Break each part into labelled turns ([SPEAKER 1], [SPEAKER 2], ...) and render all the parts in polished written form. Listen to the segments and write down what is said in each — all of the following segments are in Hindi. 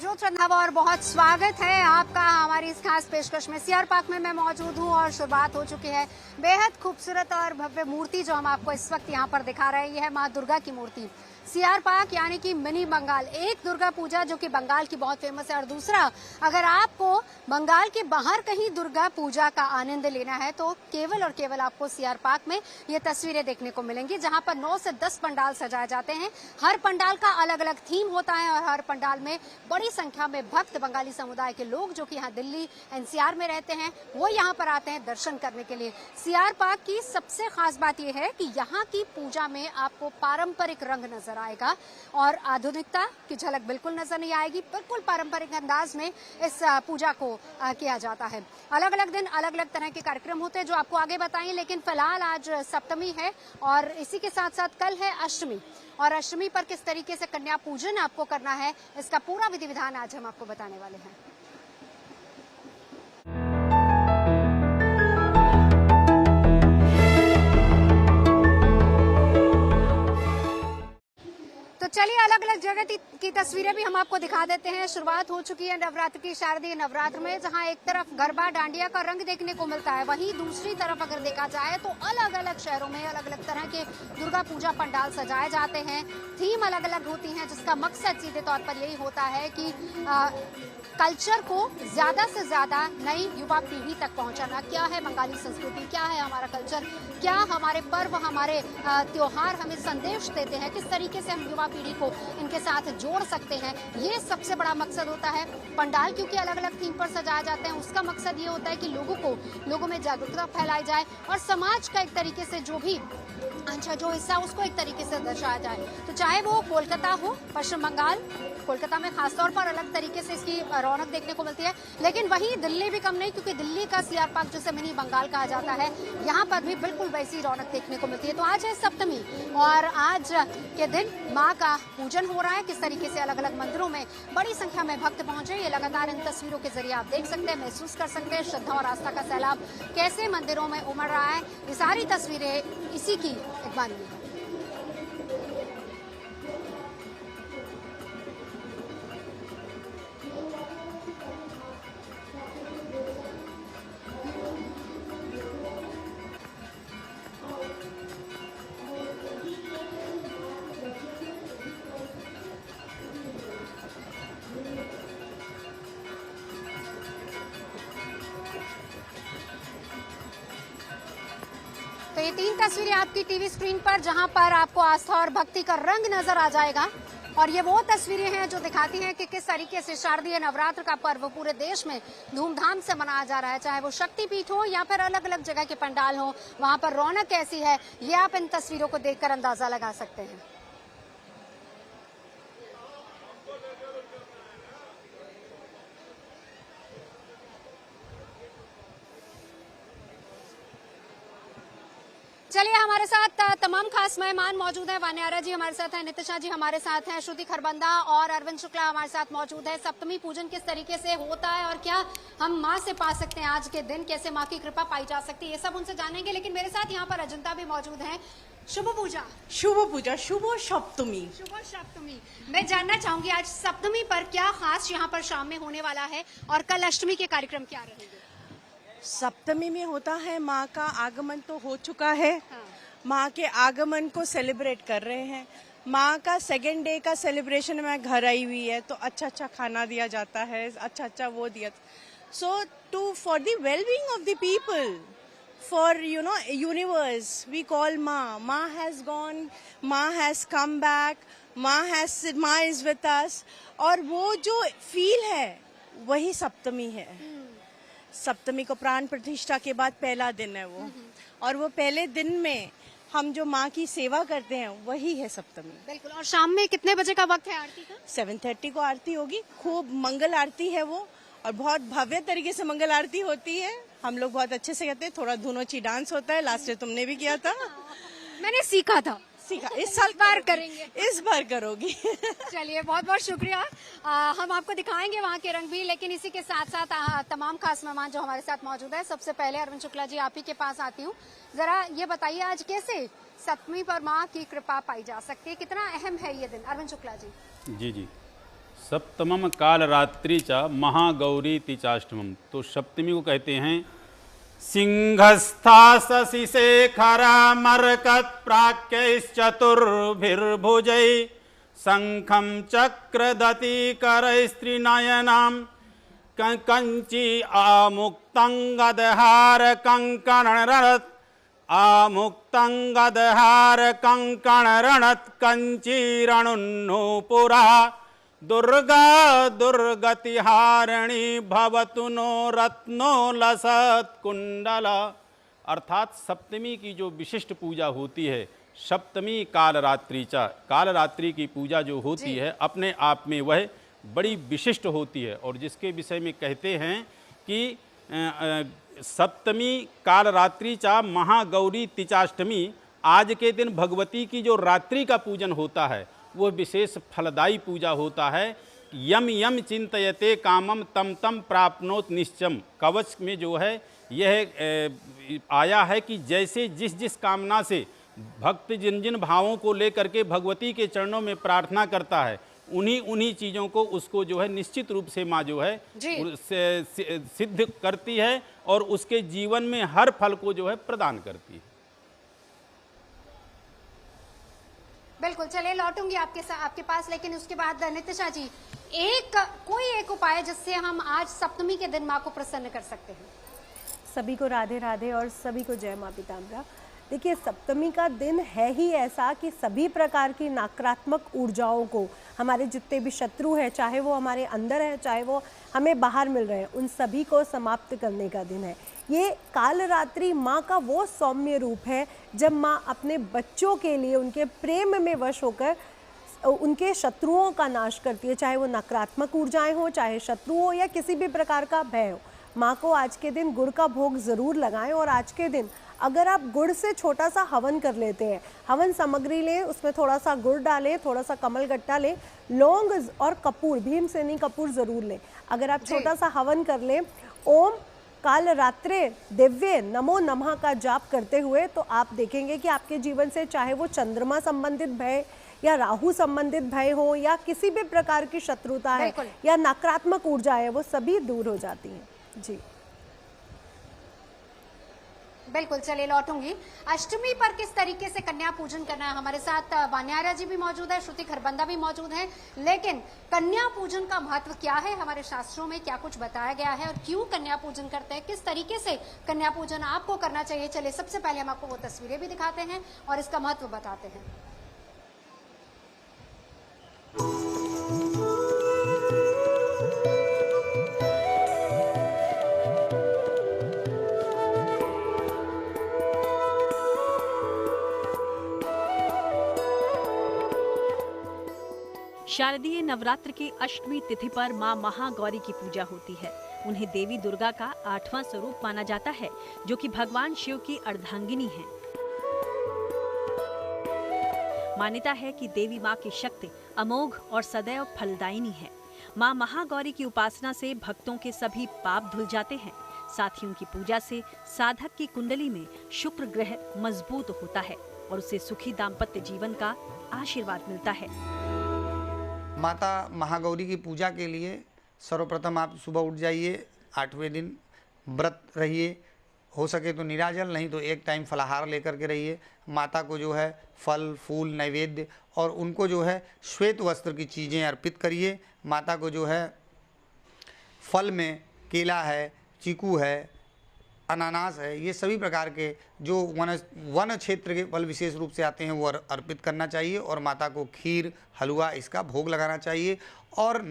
[SPEAKER 1] नवजोत रंधावा और बहुत स्वागत है आपका हमारी इस खास पेशकश में। सीआर पार्क में मैं मौजूद हूं और शुरुआत हो चुकी है। बेहद खूबसूरत और भव्य मूर्ति जो हम आपको इस वक्त यहां पर दिखा रहे हैं, यह है मां दुर्गा की मूर्ति। सीआर पार्क यानी कि मिनी बंगाल, एक दुर्गा पूजा जो कि बंगाल की बहुत फेमस है और दूसरा अगर आपको बंगाल के बाहर कहीं दुर्गा पूजा का आनंद लेना है तो केवल और केवल आपको सीआर पार्क में ये तस्वीरें देखने को मिलेंगी, जहां पर 9 से 10 पंडाल सजाए जाते हैं। हर पंडाल का अलग अलग थीम होता है और हर पंडाल में बड़ी संख्या में भक्त बंगाली समुदाय के लोग जो कि यहाँ दिल्ली एनसीआर में रहते हैं वो यहाँ पर आते हैं दर्शन करने के लिए। सीआर पार्क की सबसे खास बात यह है कि यहाँ की पूजा में आपको पारंपरिक रंग नजर आएगा और आधुनिकता की झलक बिल्कुल नजर नहीं आएगी। बिल्कुल पारंपरिक अंदाज में इस पूजा को किया जाता है। अलग अलग दिन अलग अलग तरह के कार्यक्रम होते हैं जो आपको आगे बताएं, लेकिन फिलहाल आज सप्तमी है और इसी के साथ साथ कल है अष्टमी और अष्टमी पर किस तरीके से कन्या पूजन आपको करना है इसका पूरा विधि विधान आज हम आपको बताने वाले हैं। तो चलिए अलग अलग जगह की तस्वीरें भी हम आपको दिखा देते हैं। शुरुआत हो चुकी है नवरात्र की, शारदीय नवरात्र में, जहां एक तरफ गरबा डांडिया का रंग देखने को मिलता है, वहीं दूसरी तरफ अगर देखा जाए तो अलग अलग शहरों में अलग अलग तरह के दुर्गा पूजा पंडाल सजाए जाते हैं। थीम अलग अलग होती हैं जिसका मकसद सीधे तौर पर यही होता है कि कल्चर को ज्यादा से ज्यादा नई युवा पीढ़ी तक पहुंचाना। क्या है बंगाली संस्कृति, क्या है हमारा कल्चर, क्या हमारे पर्व, हमारे त्योहार हमें संदेश देते हैं, किस तरीके से हम युवा पीढ़ी को इनके साथ जोड़ सकते हैं, ये सबसे बड़ा मकसद होता है। पंडाल क्योंकि अलग अलग थीम पर सजाए जाते हैं उसका मकसद ये होता है कि लोगों में जागरूकता फैलाई जाए और समाज का एक तरीके से जो हिस्सा उसको एक तरीके से दर्शाया जाए। तो चाहे वो कोलकाता हो, पश्चिम बंगाल, कोलकाता में खासतौर पर अलग तरीके से इसकी रौनक देखने को मिलती है, लेकिन वहीं दिल्ली भी कम नहीं, क्योंकि दिल्ली का सीआर पार्क जिसे मिनी बंगाल कहा जाता है, यहाँ पर भी बिल्कुल वैसी रौनक देखने को मिलती है। तो आज है सप्तमी और आज के दिन माँ का पूजन हो रहा है। किस तरीके से अलग अलग मंदिरों में बड़ी संख्या में भक्त पहुंचे ये लगातार इन तस्वीरों के जरिए आप देख सकते हैं, महसूस कर सकते हैं। श्रद्धा और आस्था का सैलाब कैसे मंदिरों में उमड़ रहा है, ये सारी तस्वीरें इसी की एक बानी है। तो ये 3 तस्वीरें आपकी टीवी स्क्रीन पर, जहां पर आपको आस्था और भक्ति का रंग नजर आ जाएगा और ये वो तस्वीरें हैं जो दिखाती हैं कि किस तरीके से शारदीय नवरात्र का पर्व पूरे देश में धूमधाम से मनाया जा रहा है। चाहे वो शक्तिपीठ हो या फिर अलग अलग जगह के पंडाल हो, वहां पर रौनक कैसी है ये आप इन तस्वीरों को देखकर अंदाजा लगा सकते हैं। चलिए हमारे साथ तमाम खास मेहमान मौजूद हैं। वान्यारा जी हमारे साथ हैं, नितिशा जी हमारे साथ हैं, श्रुति खरबंदा और अरविंद शुक्ला हमारे साथ मौजूद है। सप्तमी पूजन किस तरीके से होता है और क्या हम माँ से पा सकते हैं आज के दिन, कैसे माँ की कृपा पाई जा सकती है, ये सब उनसे जानेंगे। लेकिन मेरे साथ यहाँ पर अजंता भी मौजूद है। शुभ पूजा,
[SPEAKER 2] शुभ सप्तमी।
[SPEAKER 1] शुभ सप्तमी। मैं जानना चाहूंगी आज सप्तमी पर क्या खास यहाँ पर शाम में होने वाला है और कल अष्टमी के कार्यक्रम क्या रहेंगे?
[SPEAKER 2] सप्तमी में होता है माँ का आगमन तो हो चुका है।
[SPEAKER 1] हाँ।
[SPEAKER 2] माँ के आगमन को सेलिब्रेट कर रहे हैं। माँ का सेकेंड डे का सेलिब्रेशन में घर आई हुई है तो अच्छा खाना दिया जाता है, अच्छा वो दिया। So for the wellbeing of the people, for universe we call माँ हैज गॉन, माँ हैज कम बैक, माँ इज विथ अस, और वो जो फील है वही सप्तमी है। सप्तमी को प्राण प्रतिष्ठा के बाद पहला दिन है वो, और वो पहले दिन में हम जो माँ की सेवा करते हैं वही है सप्तमी।
[SPEAKER 1] बिल्कुल। और शाम में कितने बजे का वक्त है आरती का?
[SPEAKER 2] 7:30 को आरती होगी। खूब मंगल आरती है वो और बहुत भव्य तरीके से मंगल आरती होती है। हम लोग बहुत अच्छे से करते हैं। थोड़ा धुनोची डांस होता है, लास्ट ईयर तुमने भी किया था।
[SPEAKER 1] मैंने सीखा था।
[SPEAKER 2] इस साल
[SPEAKER 1] बार करेंगे,
[SPEAKER 2] इस बार करोगी।
[SPEAKER 1] चलिए बहुत बहुत शुक्रिया। हम आपको दिखाएंगे वहाँ के रंग भी, लेकिन इसी के साथ साथ तमाम खास मेहमान जो हमारे साथ मौजूद है। सबसे पहले अरविंद शुक्ला जी आप ही के पास आती हूँ। जरा ये बताइए आज कैसे सप्तमी पर माँ की कृपा पाई जा सकती है, कितना अहम है ये दिन? अरविंद शुक्ला जी।
[SPEAKER 3] जी सप्तमम काल रात्रि च महागौरी चाष्टमम। तो सप्तमी को कहते हैं सिंहस्था शशिशेखरा मरकत प्राक्यैश्चतुर्भिर्भुजै शंखं चक्रदति करैस्त्रिनयनां कंची आमुक्तं गदहार कंकणरणत् आमुक्तं गदहार कंकणरणत् कंचीरणुन्नूपुरा दुर्गा दुर्गतिहारिणी भवतु नो रत्नो लसत कुंडल। अर्थात सप्तमी की जो विशिष्ट पूजा होती है, सप्तमी कालरात्रि चा, कालरात्रि की पूजा जो होती है अपने आप में वह बड़ी विशिष्ट होती है। और जिसके विषय में कहते हैं कि सप्तमी कालरात्रि चा महागौरी तिचाष्टमी, आज के दिन भगवती की जो रात्रि का पूजन होता है वो विशेष फलदायी पूजा होता है। यम यम चिंतयते कामम तम तम प्राप्नोत निश्चम। कवच में जो है यह आया है कि जैसे जिस जिस कामना से भक्त जिन जिन भावों को लेकर के भगवती के चरणों में प्रार्थना करता है उन्हीं चीज़ों को उसको जो है निश्चित रूप से माँ जो है सिद्ध करती है और उसके जीवन में हर फल को जो है प्रदान करती है।
[SPEAKER 1] बिल्कुल, चलिए लौटूंगी आपके पास, लेकिन उसके बाद नितिशा जी कोई एक उपाय जिससे हम आज सप्तमी के दिन माँ को प्रसन्न कर सकते हैं।
[SPEAKER 4] सभी को राधे राधे और सभी को जय माँ पीताम्बरा। देखिए, सप्तमी का दिन है ही ऐसा कि सभी प्रकार की नकारात्मक ऊर्जाओं को, हमारे जितने भी शत्रु हैं, चाहे वो हमारे अंदर है चाहे वो हमें बाहर मिल रहे हैं, उन सभी को समाप्त करने का दिन है। ये कालरात्रि माँ का वो सौम्य रूप है जब माँ अपने बच्चों के लिए उनके प्रेम में वश होकर उनके शत्रुओं का नाश करती है, चाहे वो नकारात्मक ऊर्जाएं हो, चाहे शत्रु हो या किसी भी प्रकार का भय हो। माँ को आज के दिन गुड़ का भोग ज़रूर लगाएं। और आज के दिन अगर आप गुड़ से छोटा सा हवन कर लेते हैं, हवन सामग्री लें, उसमें थोड़ा सा गुड़ डालें, थोड़ा सा कमल गट्टा लें, लौंग और कपूर, भीमसेनी कपूर ज़रूर लें। अगर आप छोटा सा हवन कर लें, ओम कालरात्रे दिव्य नमो नमः का जाप करते हुए, तो आप देखेंगे कि आपके जीवन से चाहे वो चंद्रमा संबंधित भय या राहु संबंधित भय हो या किसी भी प्रकार की शत्रुता है या नकारात्मक ऊर्जा है, वो सभी दूर हो जाती हैं। जी
[SPEAKER 1] बिल्कुल, चलिए लौटूंगी। अष्टमी पर किस तरीके से कन्या पूजन करना है, हमारे साथ वान्यारा जी भी मौजूद है, श्रुति खरबंदा भी मौजूद है। लेकिन कन्या पूजन का महत्व क्या है, हमारे शास्त्रों में क्या कुछ बताया गया है और क्यों कन्या पूजन करते हैं, किस तरीके से कन्या पूजन आपको करना चाहिए, चलिए सबसे पहले हम आपको वो तस्वीरें भी दिखाते हैं और इसका महत्व बताते हैं।
[SPEAKER 5] शारदीय नवरात्र की अष्टमी तिथि पर मां महागौरी की पूजा होती है। उन्हें देवी दुर्गा का 8वां स्वरूप माना जाता है, जो कि भगवान शिव की अर्धांगिनी है। मान्यता है कि देवी मां की शक्ति अमोघ और सदैव फलदायिनी है। मां महागौरी की उपासना से भक्तों के सभी पाप धुल जाते हैं। साथ ही उनकी पूजा से साधक की कुंडली में शुक्र ग्रह मजबूत होता है और उसे सुखी दाम्पत्य जीवन का आशीर्वाद मिलता है।
[SPEAKER 6] माता महागौरी की पूजा के लिए सर्वप्रथम आप सुबह उठ जाइए, 8वें दिन व्रत रहिए, हो सके तो निराजल, नहीं तो एक टाइम फलाहार लेकर के रहिए। माता को जो है फल फूल नैवेद्य और उनको जो है श्वेत वस्त्र की चीज़ें अर्पित करिए। माता को जो है फल में केला है, चीकू है, अनानास है, ये सभी प्रकार के जो वन क्षेत्र के फल विशेष रूप से आते हैं वो अर्पित करना चाहिए और माता को खीर हलवा इसका भोग लगाना चाहिए। और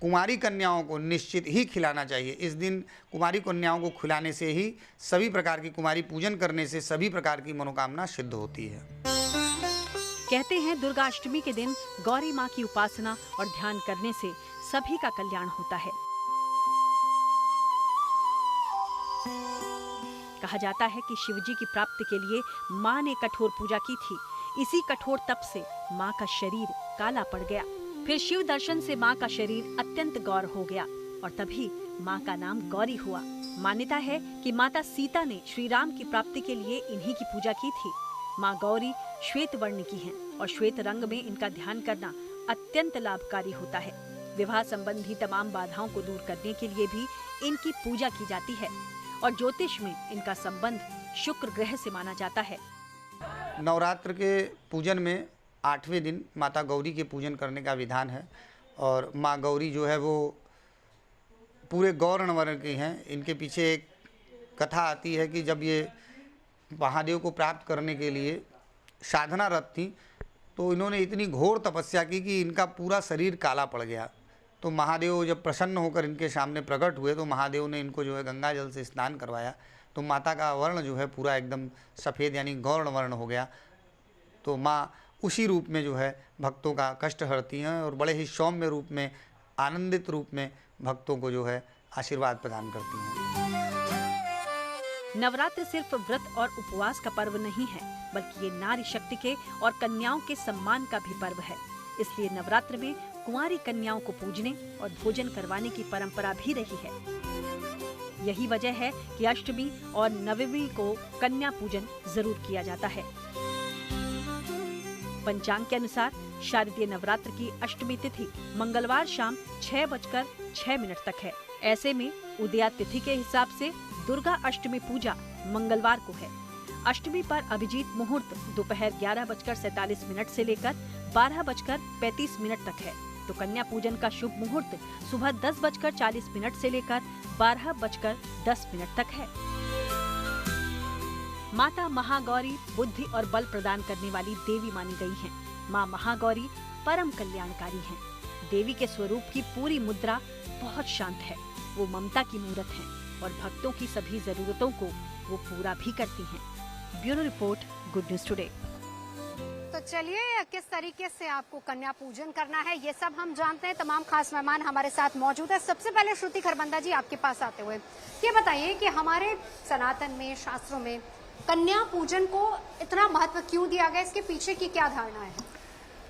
[SPEAKER 6] कुमारी कन्याओं को निश्चित ही खिलाना चाहिए। इस दिन कुमारी कन्याओं को खिलाने से ही सभी प्रकार की कुमारी पूजन करने से सभी प्रकार की मनोकामना सिद्ध होती है।
[SPEAKER 5] कहते हैं दुर्गाष्टमी के दिन गौरी माँ की उपासना और ध्यान करने से सभी का कल्याण होता है। कहा जाता है कि शिवजी की प्राप्ति के लिए माँ ने कठोर पूजा की थी। इसी कठोर तप से माँ का शरीर काला पड़ गया। फिर शिव दर्शन से माँ का शरीर अत्यंत गौर हो गया और तभी माँ का नाम गौरी हुआ। मान्यता है कि माता सीता ने श्री राम की प्राप्ति के लिए इन्हीं की पूजा की थी। माँ गौरी श्वेत वर्ण की हैं और श्वेत रंग में इनका ध्यान करना अत्यंत लाभकारी होता है। विवाह संबंधी तमाम बाधाओं को दूर करने के लिए भी इनकी पूजा की जाती है और ज्योतिष में इनका संबंध शुक्र ग्रह से माना जाता है।
[SPEAKER 6] नवरात्र के पूजन में 8वें दिन माता गौरी के पूजन करने का विधान है और माँ गौरी जो है वो पूरे गौर्ण वर्ण की हैं। इनके पीछे एक कथा आती है कि जब ये महादेव को प्राप्त करने के लिए साधनारत थी तो इन्होंने इतनी घोर तपस्या की कि इनका पूरा शरीर काला पड़ गया। तो महादेव जब प्रसन्न होकर इनके सामने प्रकट हुए तो महादेव ने इनको जो है गंगा जल से स्नान करवाया तो माता का वर्ण जो है पूरा एकदम सफ़ेद यानी गौर्ण वर्ण हो गया। तो माँ उसी रूप में जो है भक्तों का कष्ट हरती हैं और बड़े ही सौम्य रूप में आनंदित रूप में भक्तों को जो है आशीर्वाद प्रदान करती हैं।
[SPEAKER 5] नवरात्र सिर्फ व्रत और उपवास का पर्व नहीं है, बल्कि ये नारी शक्ति के और कन्याओं के सम्मान का भी पर्व है। इसलिए नवरात्र में कुंवारी कन्याओं को पूजने और भोजन करवाने की परंपरा भी रही है। यही वजह है कि अष्टमी और नवमी को कन्या पूजन जरूर किया जाता है। पंचांग के अनुसार शारदीय नवरात्र की अष्टमी तिथि मंगलवार शाम 6:06 तक है। ऐसे में उदया तिथि के हिसाब से दुर्गा अष्टमी पूजा मंगलवार को है। अष्टमी पर अभिजीत मुहूर्त दोपहर 11:47 से लेकर 12:35 तक है, तो कन्या पूजन का शुभ मुहूर्त सुबह 10:40 से लेकर 12:10 तक है। माता महागौरी बुद्धि और बल प्रदान करने वाली देवी मानी गई हैं। माँ महागौरी परम कल्याणकारी हैं। देवी के स्वरूप की पूरी मुद्रा बहुत शांत है। वो ममता की मूरत हैं और भक्तों की सभी जरूरतों को वो पूरा भी करती हैं। Bureau report, good news today.
[SPEAKER 1] तो चलिए, किस तरीके से आपको कन्या पूजन करना है ये सब हम जानते हैं। तमाम खास मेहमान हमारे साथ मौजूद है। सबसे पहले श्रुति खरबंदा जी, आपके पास आते हुए ये बताइए कि हमारे सनातन में, शास्त्रों में कन्या पूजन को इतना महत्व क्यों दिया गया, इसके पीछे की क्या धारणा है?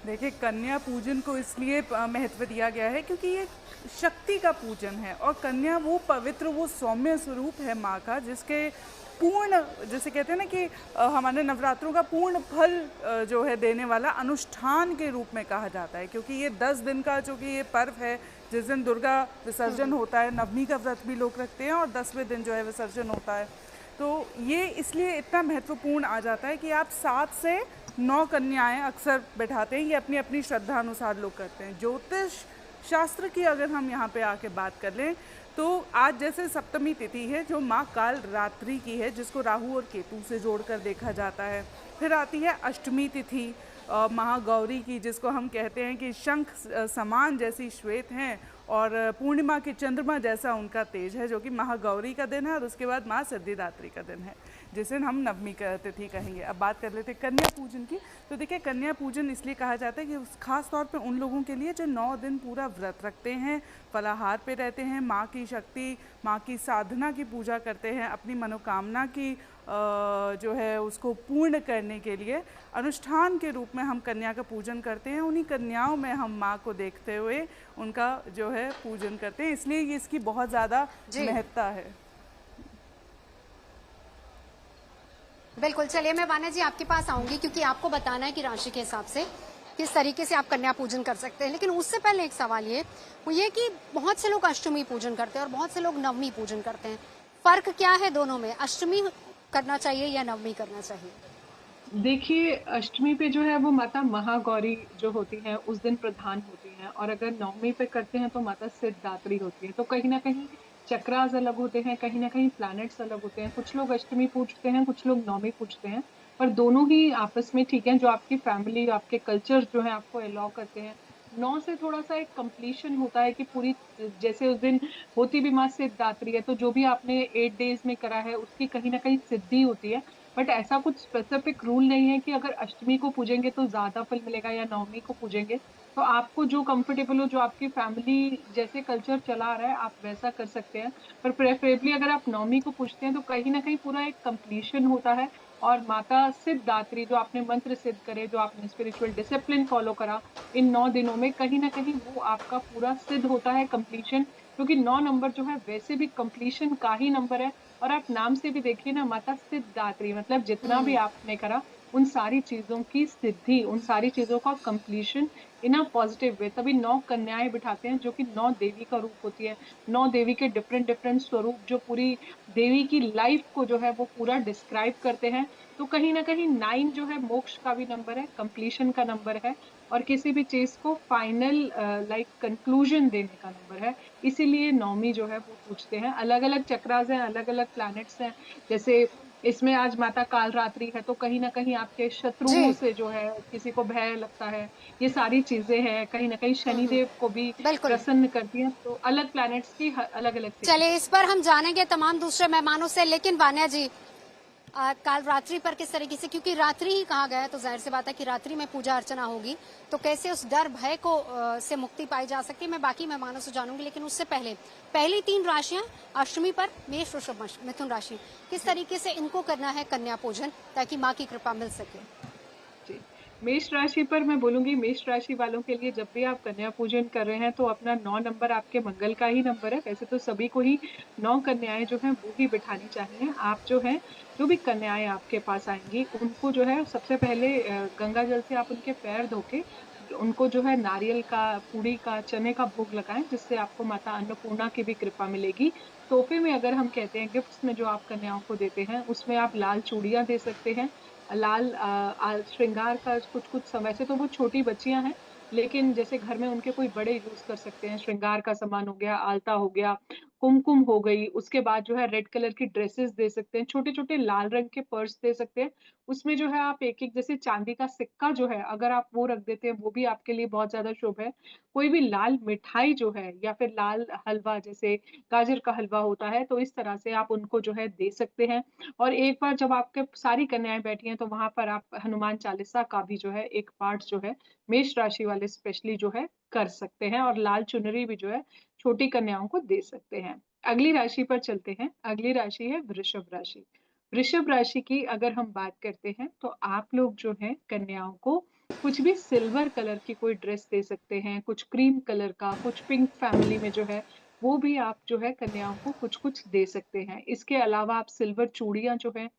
[SPEAKER 7] देखिए, कन्या पूजन को इसलिए महत्व दिया गया है क्योंकि ये शक्ति का पूजन है और कन्या वो पवित्र, वो सौम्य स्वरूप है माँ का, जिसके पूर्ण, जैसे कहते हैं ना कि हमारे नवरात्रों का पूर्ण फल जो है देने वाला अनुष्ठान के रूप में कहा जाता है। क्योंकि ये 10 दिन का जो कि ये पर्व है, जिस दिन दुर्गा विसर्जन होता है, नवमी का व्रत भी लोग रखते हैं और 10वें दिन जो है विसर्जन होता है। तो ये इसलिए इतना महत्वपूर्ण आ जाता है कि आप 7 से 9 कन्याएं अक्सर बैठाते हैं। ये अपनी अपनी श्रद्धा अनुसार लोग करते हैं। ज्योतिष शास्त्र की अगर हम यहाँ पे आके बात कर लें तो आज जैसे सप्तमी तिथि है जो माँ काल रात्रि की है, जिसको राहु और केतु से जोड़कर देखा जाता है। फिर आती है अष्टमी तिथि महागौरी की, जिसको हम कहते हैं कि शंख समान जैसी श्वेत हैं और पूर्णिमा के चंद्रमा जैसा उनका तेज है, जो कि महागौरी का दिन है। और उसके बाद माँ सिद्धिदात्री का दिन है, जिसे हम नवमी का तिथि कहेंगे। अब बात कर लेते हैं कन्या पूजन की। तो देखिए, कन्या पूजन इसलिए कहा जाता है कि खास तौर पे उन लोगों के लिए जो 9 दिन पूरा व्रत रखते हैं, फलाहार पे रहते हैं, माँ की शक्ति, माँ की साधना की पूजा करते हैं, अपनी मनोकामना की जो है उसको पूर्ण करने के लिए अनुष्ठान के रूप में हम कन्या का पूजन करते हैं। उन्हीं कन्याओं में हम माँ को देखते हुए उनका जो है पूजन करते हैं, इसलिए ये इसकी बहुत ज़्यादा महत्ता है।
[SPEAKER 1] बिल्कुल। चलिए, मैं वाना जी आपके पास आऊंगी क्योंकि आपको बताना है कि राशि के हिसाब से किस तरीके से आप कन्या पूजन कर सकते हैं। लेकिन उससे पहले एक सवाल ये कि बहुत से लोग अष्टमी पूजन करते हैं और बहुत से लोग नवमी पूजन करते हैं। फर्क क्या है दोनों में? अष्टमी करना चाहिए या नवमी करना चाहिए?
[SPEAKER 8] देखिए, अष्टमी पे जो है वो माता महागौरी जो होती हैं उस दिन प्रधान होती हैं, और अगर नवमी पे करते हैं तो माता सिद्धिदात्री होती है। तो कहीं ना कहीं चक्रास अलग होते हैं, कहीं ना कहीं प्लैनेट्स अलग होते हैं। कुछ लोग अष्टमी पूजते हैं, कुछ लोग नवमी पूजते हैं, पर दोनों ही आपस में ठीक है। जो आपकी फैमिली, आपके कल्चर जो है आपको अलाउ करते हैं। 9 से थोड़ा सा एक कंप्लीशन होता है कि पूरी, जैसे उस दिन होती भी माँ सिद्धिदात्री है, तो जो भी आपने 8 डेज में करा है उसकी कहीं ना कहीं सिद्धि होती है। बट ऐसा कुछ स्पेसिफिक रूल नहीं है कि अगर अष्टमी को पूजेंगे तो ज़्यादा फल मिलेगा या नवमी को पूजेंगे। तो आपको जो कंफर्टेबल हो, जो आपकी फैमिली जैसे कल्चर चला आ रहा है, आप वैसा कर सकते हैं। पर प्रेफरेबली अगर आप नवमी को पूजते हैं तो कहीं ना कहीं पूरा एक कंप्लीशन होता है। और माता सिद्धिदात्री, जो आपने मंत्र सिद्ध करे, जो आपने स्पिरिचुअल डिसिप्लिन फॉलो करा इन 9 दिनों में, कहीं ना कहीं वो आपका पूरा सिद्ध होता है, कंप्लीशन। क्योंकि 9 नंबर जो है वैसे भी कंप्लीशन का ही नंबर है। और आप नाम से भी देखिए ना, माता सिद्धिदात्री, मतलब जितना भी आपने करा उन सारी चीज़ों की सिद्धि, उन सारी चीज़ों का completion in a positive way. तभी 9 कन्याएं बिठाते हैं जो कि 9 देवी का रूप होती है। 9 देवी के डिफरेंट डिफरेंट स्वरूप जो पूरी देवी की लाइफ को जो है वो पूरा डिस्क्राइब करते हैं। तो कहीं ना कहीं 9 जो है मोक्ष का भी नंबर है, कंप्लीशन का नंबर है, और किसी भी चीज को फाइनल लाइक कंक्लूजन देने का नंबर है। इसीलिए नौमी जो है वो पूछते हैं। अलग अलग चक्रास हैं, अलग अलग प्लैनेट्स हैं। जैसे इसमें आज माता कालरात्रि है, तो कहीं ना कहीं आपके शत्रुओं
[SPEAKER 1] जी
[SPEAKER 8] से जो है किसी को भय लगता है। ये सारी चीजें हैं, कहीं ना कहीं शनिदेव को भी
[SPEAKER 1] बिल्कुल।
[SPEAKER 8] प्रसन्न करती हैं। तो अलग प्लैनेट्स की अलग अलग
[SPEAKER 1] चलिए इस पर हम जानेंगे तमाम दूसरे मेहमानों से, लेकिन वान्या जी काल रात्रि पर किस तरीके से, क्योंकि रात्रि ही कहा गया है तो जाहिर सी बात है कि रात्रि में पूजा अर्चना होगी, तो कैसे उस डर भय को से मुक्ति पाई जा सकती है, मैं बाकी मेहमानों से जानूंगी। लेकिन उससे पहले पहली 3 राशियां अष्टमी पर मेष, वृषभ, मिथुन राशि, किस तरीके से इनको करना है कन्या पूजन ताकि माँ की कृपा मिल सके।
[SPEAKER 8] जी। मेष राशि पर मैं बोलूंगी, मेष राशि वालों के लिए जब भी आप कन्या पूजन कर रहे हैं तो अपना 9 नंबर आपके मंगल का ही नंबर है। वैसे तो सभी को ही 9 कन्याएं जो हैं वो ही बिठानी चाहिए। आप जो है, जो भी कन्याएं आपके पास आएंगी उनको जो है सबसे पहले गंगा जल से आप उनके पैर धो के उनको जो है नारियल का, पूड़ी का, चने का भोग लगाएं, जिससे आपको माता अन्नपूर्णा की भी कृपा मिलेगी। तोहफे में अगर हम कहते हैं गिफ्ट्स में जो आप कन्याओं को देते हैं उसमें आप लाल चूड़ियां दे सकते हैं, लाल श्रृंगार का कुछ समय से, तो वो छोटी बच्चियां हैं लेकिन जैसे घर में उनके कोई बड़े यूज कर सकते हैं। श्रृंगार का सामान हो गया, आलता हो गया, कुमकुम हो गई। उसके बाद जो है रेड कलर की ड्रेसेस दे सकते हैं, छोटे छोटे लाल रंग के पर्स दे सकते हैं। उसमें जो है आप एक एक जैसे चांदी का सिक्का जो है अगर आप वो रख देते हैं वो भी आपके लिए बहुत ज्यादा शुभ है। कोई भी लाल मिठाई जो है या फिर लाल हलवा, जैसे गाजर का हलवा होता है, तो इस तरह से आप उनको जो है दे सकते हैं। और एक बार जब आपके सारी कन्याएं बैठी हैं तो वहां पर आप हनुमान चालीसा का भी जो है एक पाठ जो है मेष राशि वाले स्पेशली जो है कर सकते हैं, और लाल चुनरी भी जो है छोटी कन्याओं को दे सकते हैं। अगली राशि पर चलते हैं। अगली राशि है वृषभ राशि। वृषभ राशि की अगर हम बात करते हैं तो आप लोग जो है कन्याओं को कुछ भी सिल्वर कलर की कोई ड्रेस दे सकते हैं, कुछ क्रीम कलर का, कुछ पिंक फैमिली में जो है वो भी आप जो है कन्याओं को कुछ कुछ दे सकते हैं। इसके अलावा आप सिल्वर चूड़ियां जो है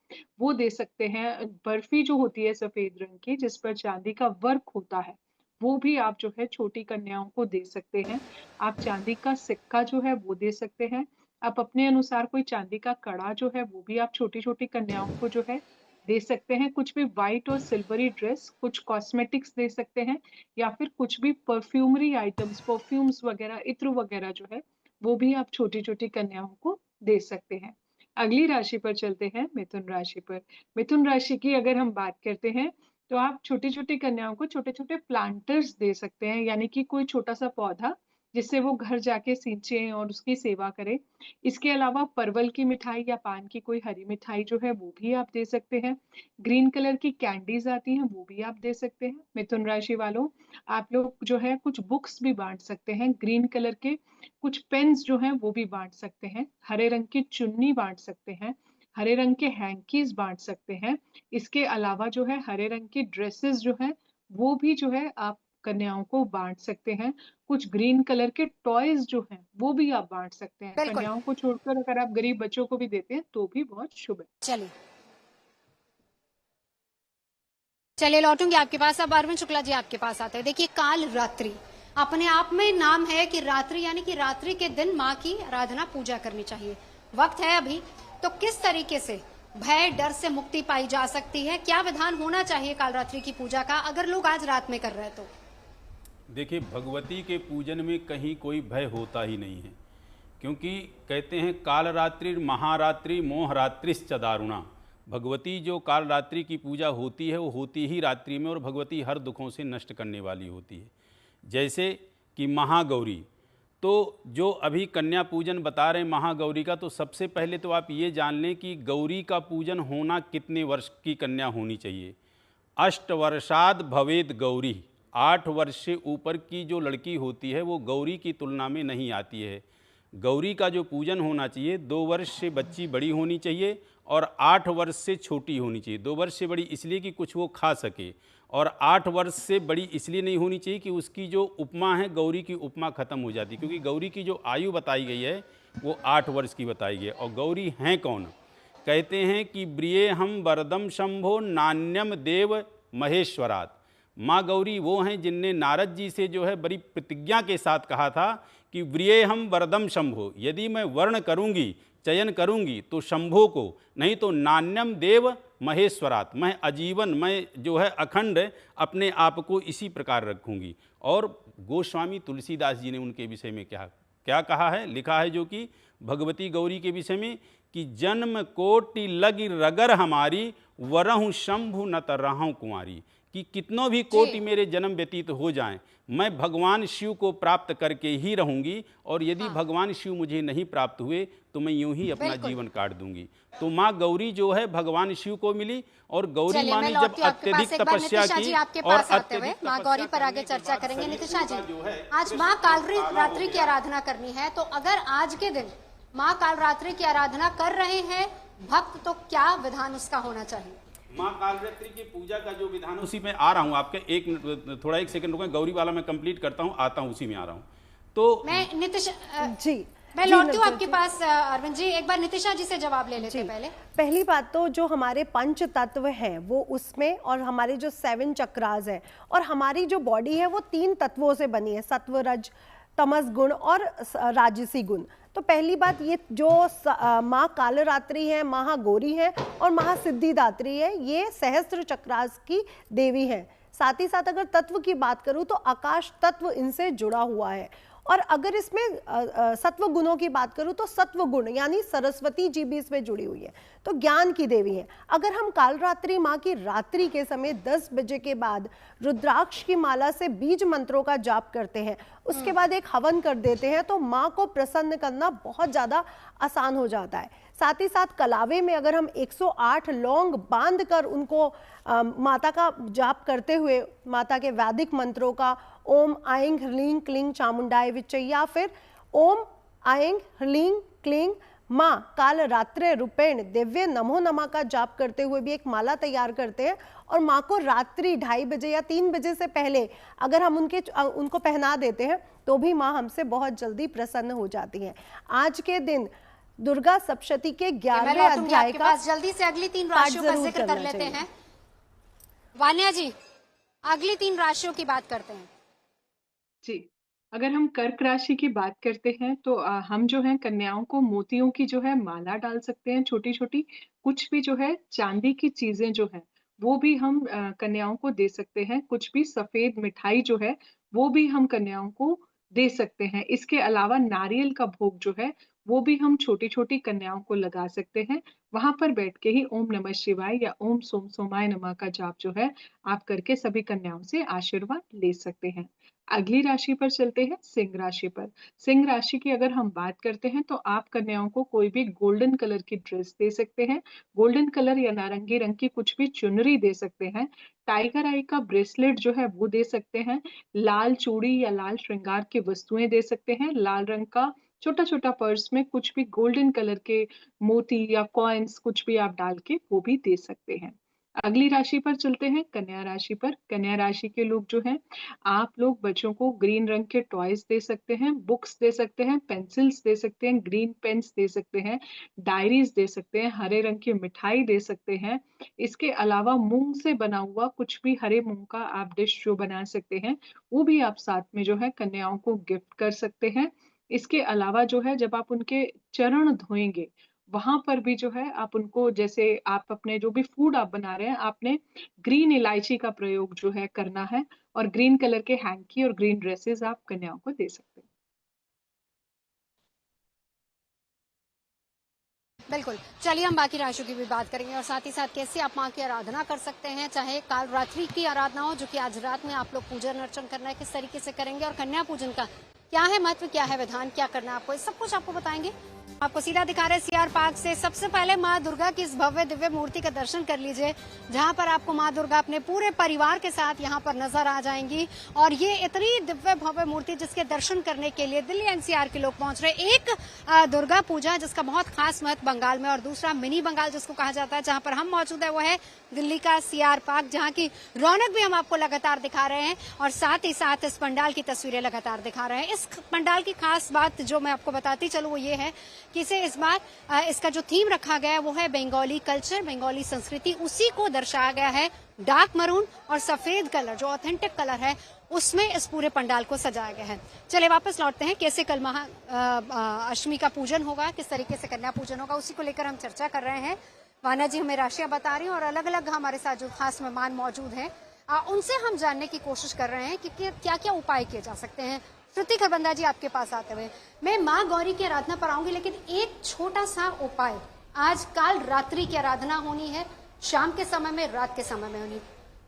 [SPEAKER 8] वो दे सकते हैं। बर्फी जो होती है सफेद रंग की जिस पर चांदी का वर्क होता है वो भी आप जो है छोटी कन्याओं को दे सकते हैं। आप चांदी का सिक्का जो है वो दे सकते हैं। आप अपने अनुसार कोई चांदी का कड़ा जो है वो भी आप छोटी छोटी कन्याओं को जो है दे सकते हैं। कुछ भी व्हाइट और सिल्वरी ड्रेस, कुछ कॉस्मेटिक्स दे सकते हैं, या फिर कुछ भी परफ्यूमरी आइटम्स, परफ्यूम्स वगैरह, इत्र वगैरह जो है वो भी आप छोटी छोटी कन्याओं को दे सकते हैं। अगली राशि पर चलते हैं, मिथुन राशि पर। मिथुन राशि की अगर हम बात करते हैं तो आप छोटी छोटी कन्याओं को छोटे छोटे प्लांटर्स दे सकते हैं, यानी कि कोई छोटा सा पौधा जिससे वो घर जाके सींचे और उसकी सेवा करे। इसके अलावा परवल की मिठाई या पान की कोई हरी मिठाई जो है वो भी आप दे सकते हैं। ग्रीन कलर की कैंडीज आती हैं वो भी आप दे सकते हैं। मिथुन राशि वालों, आप लोग जो है कुछ बुक्स भी बांट सकते हैं, ग्रीन कलर के कुछ पेन्स जो हैं वो भी बांट सकते हैं, हरे रंग की चुन्नी बांट सकते हैं, हरे रंग के हैंकीज बांट सकते हैं। इसके अलावा जो है हरे रंग की ड्रेसेस जो है वो भी जो है आप कन्याओं को बांट सकते हैं। कुछ ग्रीन कलर के टॉयज जो हैं वो भी आप बांट सकते हैं।
[SPEAKER 1] बिल्कुल।
[SPEAKER 8] कन्याओं को छोड़कर अगर आप गरीब बच्चों को भी देते हैं तो भी बहुत शुभ है।
[SPEAKER 1] चलिए चलिए लौटूंगी आपके पास। अब अरविंद शुक्ला जी आपके पास आते हैं। देखिए काल रात्रि अपने आप में नाम है कि रात्रि, यानी कि रात्रि के दिन माँ की आराधना पूजा करनी चाहिए। वक्त है अभी, तो किस तरीके से भय डर से मुक्ति पाई जा सकती है, क्या विधान होना चाहिए कालरात्रि की पूजा का अगर लोग आज रात में कर रहे हैं तो?
[SPEAKER 3] देखिए भगवती के पूजन में कहीं कोई भय होता ही नहीं है, क्योंकि कहते हैं कालरात्रि महारात्रि मोहरात्रिश्च दारुणा। भगवती जो कालरात्रि की पूजा होती है वो होती ही रात्रि में, और भगवती हर दुखों से नष्ट करने वाली होती है। जैसे कि महागौरी, तो जो अभी कन्या पूजन बता रहे हैं महागौरी का, तो सबसे पहले तो आप ये जान लें कि गौरी का पूजन होना कितने वर्ष की कन्या होनी चाहिए। 8 वर्षाद भवेद गौरी, 8 वर्ष से ऊपर की जो लड़की होती है वो गौरी की तुलना में नहीं आती है। गौरी का जो पूजन होना चाहिए 2 वर्ष से बच्ची बड़ी होनी चाहिए और 8 वर्ष से छोटी होनी चाहिए। 2 वर्ष से बड़ी इसलिए कि कुछ वो खा सके, और 8 वर्ष से बड़ी इसलिए नहीं होनी चाहिए कि उसकी जो उपमा है गौरी की उपमा खत्म हो जाती, क्योंकि गौरी की जो आयु बताई गई है वो 8 वर्ष की बताई गई है। और गौरी हैं कौन? कहते हैं कि ब्रियेहम वरदम शंभो नान्यम देव महेश्वरात। माँ गौरी वो हैं जिनने नारद जी से जो है बड़ी प्रतिज्ञा के साथ कहा था कि ब्रियेहम वरदम शंभो, यदि मैं वर्ण करूंगी, चयन करूंगी तो शंभो को, नहीं तो नान्यम देव महेश्वरात, मैं आजीवन, मैं जो है अखंड अपने आप को इसी प्रकार रखूंगी। और गोस्वामी तुलसीदास जी ने उनके विषय में क्या कहा है, लिखा है जो कि भगवती गौरी के विषय में कि जन्म कोटि लगी रगर हमारी, वरहूँ शंभु न तरहूँ कुंवारी, कि कितनों भी कोटि मेरे जन्म व्यतीत हो जाएं, मैं भगवान शिव को प्राप्त करके ही रहूंगी, और यदि भगवान शिव मुझे नहीं प्राप्त हुए तो मैं यूं ही अपना जीवन काट दूंगी। तो माँ गौरी जो है भगवान शिव को मिली, और गौरी माँ ने जब अत्यधिक तपस्या की और अत्यधिक
[SPEAKER 1] माँ गौरी पर आगे चर्चा करेंगे। नितिशा जी, आज माँ कालरात्रि की आराधना करनी है, तो अगर आज के दिन माँ कालरात्रि की आराधना कर रहे हैं भक्त, तो क्या विधान उसका होना चाहिए?
[SPEAKER 3] माँ कालरात्रि की पूजा का जो विधान, उसी में आ रहा हूँ आपके, एक सेकंड रुकें, गौरी वाला मैं कंप्लीट करता हूँ, आता हूँ, उसी में आ रहा हूँ। तो
[SPEAKER 1] मैं नितिशा
[SPEAKER 4] जी
[SPEAKER 1] मैं लौटती हूँ आपके पास अरविंद जी, एक बार नितिशा जी से जवाब ले लेते हैं पहले।
[SPEAKER 4] पहली बात तो जो हमारे पंच तत्व हैं वो उसमें, और हमारे जो 7 चक्रास हैं, और हमारी जो बॉडी है वो 3 तत्वों से बनी है, सत्व, रज, तमस गुण और राजसी गुण। तो पहली बात ये जो माँ कालरात्रि है, महागौरी है और महासिद्धिदात्री है, ये सहस्त्र चक्रास की देवी है। साथ ही साथ अगर तत्व की बात करूं तो आकाश तत्व इनसे जुड़ा हुआ है। और अगर इसमें सत्व गुणों की बात करूं तो सत्व गुण यानी सरस्वती जी भी इसमें जुड़ी हुई है, तो ज्ञान की देवी है। अगर हम कालरात्रि माँ की रात्रि के समय 10 बजे के बाद रुद्राक्ष की माला से बीज मंत्रों का जाप करते हैं, उसके बाद एक हवन कर देते हैं, तो माँ को प्रसन्न करना बहुत ज़्यादा आसान हो जाता है। साथ ही साथ कलावे में अगर हम 108 लौंग बांध कर उनको माता का जाप करते हुए माता के वैदिक मंत्रों का ओम आइंग ह्रीं क्लीं चामुंडाय विच्चे, या फिर ओम आइंग ह्रीं क्लीं माँ कालरात्रे रूपेण दिव्य नमो नमः का जाप करते हुए भी एक माला तैयार करते हैं, और माँ को रात्रि 2:30 बजे या 3 बजे से पहले अगर हम उनको पहना देते हैं तो भी माँ हमसे बहुत जल्दी प्रसन्न हो जाती हैं। आज के दिन दुर्गा सप्तशती के 11वें अध्याय का
[SPEAKER 1] जल्दी से अगली 3 राशियों का जिक्र कर लेते हैं। वान्या जी, अगली 3 राशियों की बात करते हैं
[SPEAKER 8] जी। अगर हम कर्क राशि की बात करते हैं तो हम जो है कन्याओं को मोतियों की जो है माला डाल सकते हैं, छोटी छोटी। कुछ भी जो है चांदी की चीजें जो है वो भी हम कन्याओं को दे सकते हैं। कुछ भी सफेद मिठाई जो है वो भी हम कन्याओं को दे सकते हैं। इसके अलावा नारियल का भोग जो है वो भी हम छोटी छोटी कन्याओं को लगा सकते हैं। वहां पर बैठ के ही ओम नमः शिवाय या ओम सोम सोमाय नमः का जाप जो है आप करके सभी कन्याओं से आशीर्वाद ले सकते हैं। अगली राशि पर चलते हैं, सिंह राशि पर। सिंह राशि की अगर हम बात करते हैं तो आप कन्याओं को कोई भी गोल्डन कलर की ड्रेस दे सकते हैं, गोल्डन कलर या नारंगी रंग की कुछ भी चुनरी दे सकते हैं, टाइगर आई का ब्रेसलेट जो है वो दे सकते हैं, लाल चूड़ी या लाल श्रृंगार की वस्तुएं दे सकते हैं, लाल रंग का छोटा छोटा पर्स में कुछ भी गोल्डन कलर के मोती या कॉइन्स कुछ भी आप डाल के वो भी दे सकते हैं। अगली राशि पर चलते हैं, कन्या राशि पर। कन्या राशि के लोग जो हैं, आप लोग बच्चों को ग्रीन रंग के टॉयज दे सकते हैं, बुक्स दे सकते हैं, पेंसिल्स दे सकते हैं, ग्रीन पेन्स दे सकते हैं, डायरीज दे सकते हैं, हरे रंग की मिठाई दे सकते हैं। इसके अलावा मूंग से बना हुआ कुछ भी, हरे मूंग का आप डिश जो बना सकते हैं वो भी आप साथ में जो है कन्याओं को गिफ्ट कर सकते हैं। इसके अलावा जो है जब आप उनके चरण धोएंगे वहां पर भी जो है आप उनको, जैसे आप अपने जो भी फूड आप बना रहे हैं, आपने ग्रीन इलायची का प्रयोग जो है करना है, और ग्रीन कलर के हैंकी और ग्रीन ड्रेसेस आप कन्याओं को दे सकते हैं।
[SPEAKER 1] बिल्कुल। चलिए हम बाकी राशियों की भी बात करेंगे, और साथ ही साथ कैसे आप माँ की आराधना कर सकते हैं, चाहे काल रात्रि की आराधना हो जो कि आज रात में आप लोग पूजन अर्चन करना है, किस तरीके से करेंगे, और कन्या पूजन का क्या है महत्व, क्या है विधान, क्या करना है आपको, ये सब कुछ आपको बताएंगे। आपको सीधा दिखा रहे सीआर पार्क से। सबसे पहले माँ दुर्गा की इस भव्य दिव्य मूर्ति का दर्शन कर लीजिए, जहाँ पर आपको माँ दुर्गा अपने पूरे परिवार के साथ यहाँ पर नजर आ जाएंगी। और ये इतनी दिव्य भव्य मूर्ति जिसके दर्शन करने के लिए दिल्ली एनसीआर के लोग पहुंच रहे। एक दुर्गा पूजा जिसका बहुत खास महत्व बंगाल में, और दूसरा मिनी बंगाल जिसको कहा जाता है, जहाँ पर हम मौजूद है वो है दिल्ली का सीआर पार्क, जहाँ की रौनक भी हम आपको लगातार दिखा रहे हैं, और साथ ही साथ इस पंडाल की तस्वीरें लगातार दिखा रहे हैं। इस पंडाल की खास बात जो मैं आपको बताती चलूँ वो ये है कि इसे इस बार इसका जो थीम रखा गया है वो है बंगाली कल्चर, बंगाली संस्कृति, उसी को दर्शाया गया है। डार्क मरून और सफेद कलर जो ऑथेंटिक कलर है उसमें इस पूरे पंडाल को सजाया गया है। चलिए वापस लौटते हैं, कैसे कल अष्टमी का पूजन होगा, किस तरीके से कन्या पूजन होगा, उसी को लेकर हम चर्चा कर रहे हैं। वाना जी हमें राशियां बता रही हैं और अलग अलग हमारे साथ जो खास मेहमान मौजूद हैं उनसे हम जानने की कोशिश कर रहे हैं कि क्या क्या उपाय किए जा सकते हैं। श्रुति खरबंदा जी आपके पास आते हुए मैं माँ गौरी की आराधना पर आऊंगी, लेकिन एक छोटा सा उपाय, आज काल रात्रि की आराधना होनी है, शाम के समय में, रात के समय में होनी,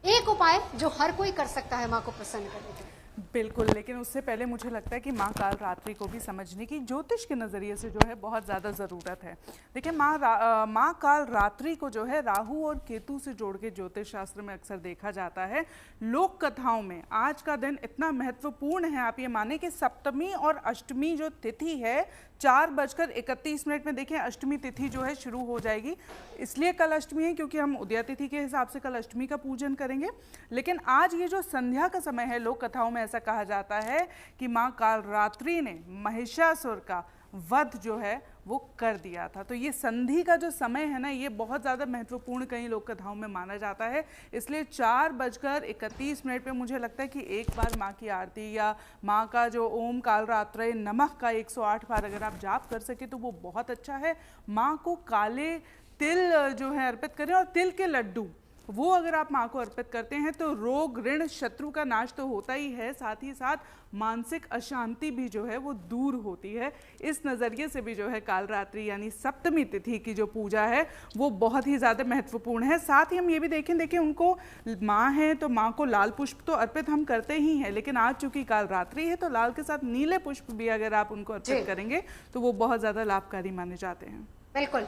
[SPEAKER 1] एक उपाय जो हर कोई कर सकता है माँ को प्रसन्न करने के लिए।
[SPEAKER 7] बिल्कुल, लेकिन उससे पहले मुझे लगता है कि माँ काल रात्रि को भी समझने की ज्योतिष के नज़रिए से जो है बहुत ज़्यादा ज़रूरत है। देखिए माँ काल रात्रि को जो है राहु और केतु से जोड़ के ज्योतिष शास्त्र में अक्सर देखा जाता है। लोक कथाओं में आज का दिन इतना महत्वपूर्ण है, आप ये माने कि सप्तमी और अष्टमी जो तिथि है 4:31 में देखिए अष्टमी तिथि जो है शुरू हो जाएगी। इसलिए कल अष्टमी है क्योंकि हम उदया तिथि के हिसाब से कल अष्टमी का पूजन करेंगे। लेकिन आज ये जो संध्या का समय है, लोक कथाओं में ऐसा कहा जाता है कि माँ काल रात्रि ने महिषासुर का वध जो है वो कर दिया था। तो ये संधि का जो समय है ना, ये बहुत ज़्यादा महत्वपूर्ण कई लोक कथाओं में माना जाता है। इसलिए 4:31 पे मुझे लगता है कि एक बार माँ की आरती या माँ का जो ओम काल रात्रे नमः का 108 बार अगर आप जाप कर सके तो वो बहुत अच्छा है। माँ को काले तिल जो है अर्पित करें, और तिल के लड्डू वो अगर आप माँ को अर्पित करते हैं तो रोग ऋण शत्रु का नाश तो होता ही है, साथ ही साथ मानसिक अशांति भी जो है वो दूर होती है। इस नज़रिए से भी जो है कालरात्रि यानी सप्तमी तिथि की जो पूजा है वो बहुत ही ज़्यादा महत्वपूर्ण है। साथ ही हम ये भी देखिए उनको माँ है तो माँ को लाल पुष्प तो अर्पित हम करते ही हैं, लेकिन आज चूंकि कालरात्रि है तो लाल के साथ नीले पुष्प भी अगर आप उनको अर्पित करेंगे तो वो बहुत ज़्यादा लाभकारी माने जाते हैं।
[SPEAKER 1] बिल्कुल।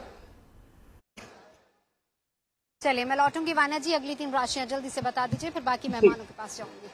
[SPEAKER 1] चलिए मैं लौटूंगी वाना जी, अगली 3 राशियां जल्दी से बता दीजिए, फिर बाकी मेहमानों के पास जाऊंगी।